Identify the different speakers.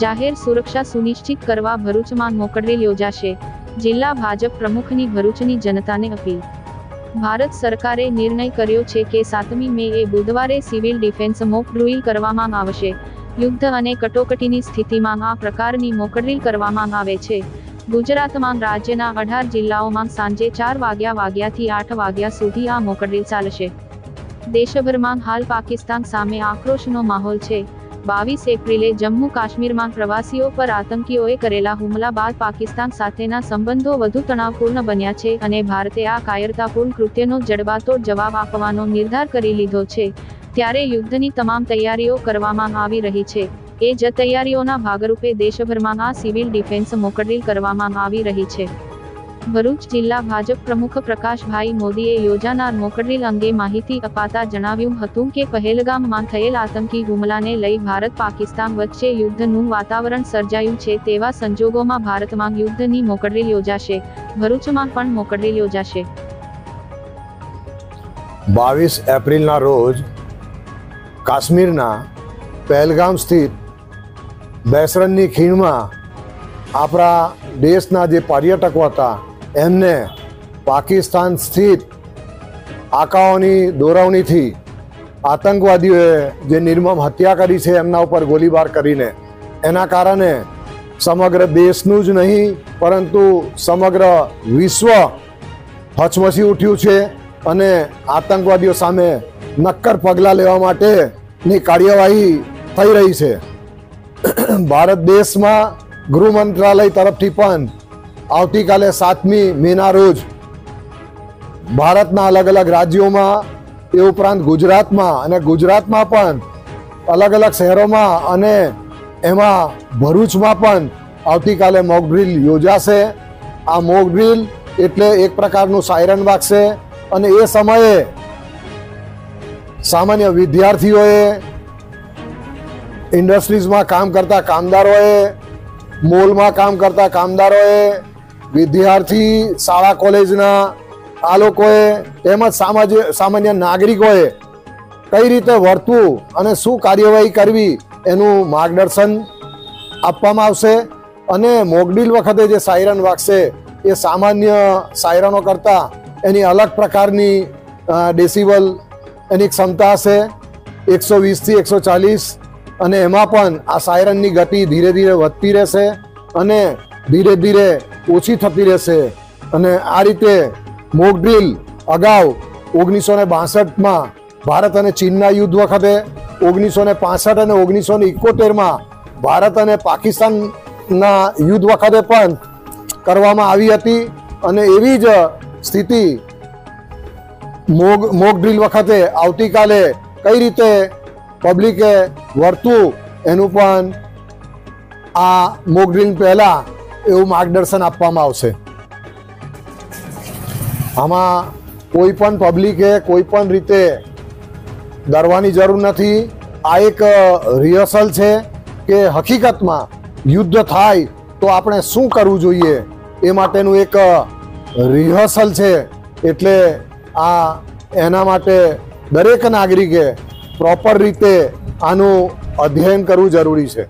Speaker 1: જાહેર સુરક્ષા સુનિશ્ચિત કરવા ભરૂચમાં મોકડ્રીલ યોજાશે. જિલ્લા ભાજપ પ્રમુખની ભરૂચની જનતાને અપીલ. ભારત સરકારે નિર્ણય કર્યો છે કે 7મી મેએ બુધવારે સિવિલ ડિફેન્સ મોક ડ્રીલ કરવામાં આવશે. યુદ્ધ અને કટોકટીની સ્થિતિમાં આ પ્રકારની મોકડ્રીલ કરવામાં આવે છે. ગુજરાતમાં રાજ્યના 18 જિલ્લાઓમાં સાંજે 4 વાગ્યાથી 8 વાગ્યા સુધી આ મોકડ્રીલ ચાલશે. દેશભરમાં હાલ પાકિસ્તાન સામે આક્રોશનો માહોલ છે. 22 એપ્રિલે જમ્મુ કાશ્મીરમાં પ્રવાસીઓ પર આતંકીઓએ કરેલા હુમલા બાદ પાકિસ્તાન સાથેના સંબંધો વધુ તણાવપૂર્ણ બન્યા છે અને ભારતે આ કાયરતાપૂર્ણ કૃત્યનો જડબાતોડ જવાબ આપવાનો નિર્ધાર કરી લીધો છે. ત્યારે યુદ્ધની તમામ તૈયારીઓ કરવામાં આવી રહી છે. એ જ તૈયારીઓના ભાગરૂપે દેશભરમાં આ સિવિલ ડિફેન્સ મોકડ્રીલ કરવામાં આવી રહી છે. ભરૂચ જિલ્લા ભાજપ પ્રમુખ પ્રકાશભાઈ મોદીએ યોજાનાર મોકડ્રીલ અંગે માહિતી અપાતા જણાવ્યું હતું કે પહેલગામમાં થયેલ આતંકી હુમલાને લઈ ભારત પાકિસ્તાન વચ્ચે યુદ્ધનું વાતાવરણ સર્જાયું છે. તેવા સંજોગોમાં ભારતમાં યુદ્ધની મોકડ્રીલ યોજાશે. ભરૂચમાં પણ મોકડ્રીલ યોજાશે.
Speaker 2: 22 એપ્રિલના રોજ કાશ્મીરના પહેલગામ સ્થિત બેસરનની ખીણમાં આપણા દેશના જે પર્યટકો હતા એમને પાકિસ્તાન સ્થિત આકાઓની દોરવણીથી આતંકવાદીઓએ જે નિર્મમ હત્યા કરી છે એમના ઉપર ગોળીબાર કરીને, એના કારણે સમગ્ર દેશનું જ નહીં પરંતુ સમગ્ર વિશ્વ હચમચી ઉઠ્યું છે અને આતંકવાદીઓ સામે નક્કર પગલાં લેવા માટેની કાર્યવાહી થઈ રહી છે. ભારત દેશમાં ગૃહ મંત્રાલય તરફથી પણ આવતીકાલે 7મી મેના રોજ ભારતના અલગ અલગ રાજ્યોમાં એ ઉપરાંત ગુજરાતમાં પણ અલગ અલગ શહેરોમાં અને એમાં ભરૂચમાં પણ આવતીકાલે મોક ડ્રીલ યોજાશે. આ મોક ડ્રીલ એટલે એક પ્રકારનું સાયરન વાગશે અને એ સમયે સામાન્ય વિદ્યાર્થીઓએ, ઇન્ડસ્ટ્રીઝમાં કામ કરતા કામદારોએ, મોલમાં કામ કરતા કામદારોએ, વિદ્યાર્થી શાળા કોલેજના આ લોકોએ તેમજ સામાન્ય નાગરિકોએ કઈ રીતે વર્તવું અને શું કાર્યવાહી કરવી એનું માર્ગદર્શન આપવામાં આવશે. અને મોકડ્રીલ વખતે જે સાયરન વાગશે એ સામાન્ય સાયરનો કરતાં એની અલગ પ્રકારની ડેસિબલ એની ક્ષમતા હશે, 120થી 140, અને એમાં પણ આ સાયરનની ગતિ ધીરે ધીરે વધતી રહેશે અને ધીરે ધીરે ઓછી થતી રહેશે. અને આ રીતે મોક ડ્રીલ અગાઉ 1962માં ભારત અને ચીનના યુદ્ધ વખતે, 1965 અને 1971માં ભારત અને પાકિસ્તાનના યુદ્ધ વખતે પણ કરવામાં આવી હતી. અને એવી જ સ્થિતિ મોક ડ્રીલ વખતે આવતીકાલે કઈ રીતે પબ્લિકે વર્તવું એનું પણ આ મોક ડ્રીલ પહેલાં એવું માર્ગદર્શન આપવામાં આવશે. આમાં કોઈ પણ પબ્લિકે કોઈ પણ રીતે ડરવાની જરૂર નથી. આ એક રિહર્સલ છે કે હકીકતમાં યુદ્ધ થાય તો આપણે શું કરવું જોઈએ એ માટેનું એક રિહર્સલ છે. એટલે આ એના માટે દરેક નાગરિકે પ્રોપર રીતે આનું અધ્યયન કરવું જરૂરી છે.